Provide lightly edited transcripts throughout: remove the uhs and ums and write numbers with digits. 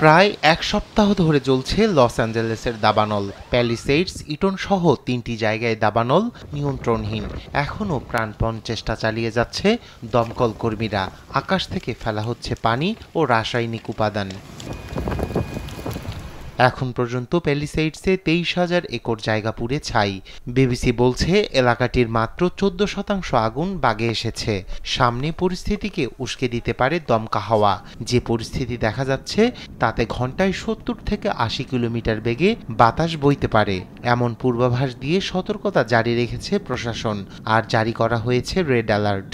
প্রায় এক সপ্তাহ ধরে চলছে লস অ্যাঞ্জেলেসের দাবানল। প্যালিসেডস, ইটন সহ ৩টি জায়গায় দাবানল নিয়ন্ত্রণহীন। এখনও প্রাণপণ চেষ্টা চালিয়ে যাচ্ছে দমকল কর্মীরা। আকাশ থেকে ফেলা হচ্ছে পানি ও রাসায়নিক উপাদান। এখন পর্যন্ত প্যালিসেডসে ২৩,০০০ একর জায়গা পুড়ে ছাই। বিবিসি বলছে এলাকাটির মাত্র ১৪% আগুন বাগে এসেছে। সামনে পরিস্থিতিকে উস্কে দিতে পারে দমকা হাওয়া। যে পরিস্থিতি দেখা যাচ্ছে তাতে ঘন্টায় ৭০ থেকে ৮০ কিলোমিটার বেগে বাতাস বইতে পারে। এমন পূর্বাভাস দিয়ে সতর্কতা জারি রেখেছে প্রশাসন, আর জারি করা হয়েছে রেড অ্যালার্ট।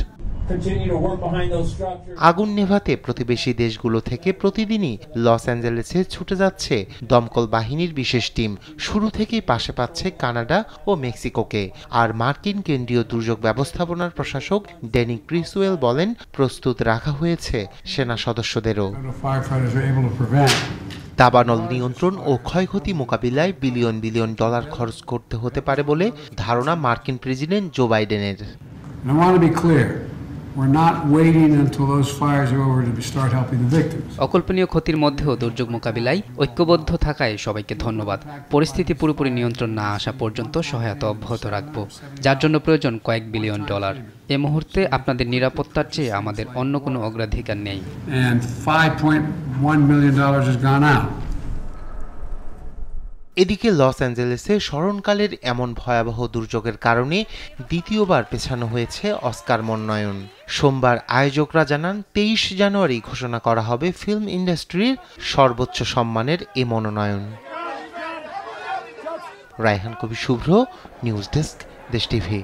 আগুন নেভাতে প্রতিবেশী দেশগুলো থেকে প্রতিদিনই লস অ্যাঞ্জেলেসে ছুটে যাচ্ছে দমকল বাহিনীর বিশেষ টিম। শুরু থেকেই পাশে পাচ্ছে কানাডা ও মেক্সিকোকে। আর মার্কিন কেন্দ্রীয় দুর্যোগ ব্যবস্থাপনার প্রশাসক ড্যানি ক্রিসওয়েল বলেন, প্রস্তুত রাখা হয়েছে সেনা সদস্যদেরও। দাবানল নিয়ন্ত্রণ ও ক্ষয়ক্ষতি মোকাবিলায় বিলিয়ন বিলিয়ন ডলার খরচ করতে হতে পারে বলে ধারণা মার্কিন প্রেসিডেন্ট জো বাইডেনের। অকল্পনীয় ক্ষতির মধ্যেও দুর্যোগ মোকাবিলায় ঐক্যবদ্ধ থাকায় সবাইকে ধন্যবাদ। পরিস্থিতি পুরোপুরি নিয়ন্ত্রণ না আসা পর্যন্ত সহায়তা অব্যাহত রাখব, যার জন্য প্রয়োজন কয়েক বিলিয়ন ডলার। এ মুহূর্তে আপনাদের নিরাপত্তার চেয়ে আমাদের অন্য কোনো অগ্রাধিকার নেই। এদিকে লস অ্যাঞ্জেলেসে স্মরণকালের এমন ভয়াবহ দুর্যোগের কারণে দ্বিতীয়বার পেছানো হয়েছে অস্কার মনোনয়ন। সোমবার আয়োজকরা জানান ২৩ জানুয়ারি ঘোষণা করা হবে ফিল্ম ইন্ডাস্ট্রির সর্বোচ্চ সম্মানের এ মনোনয়ন। রায়হান কবি শুভ্র, নিউজ ডেস্ক, দেশ টিভি।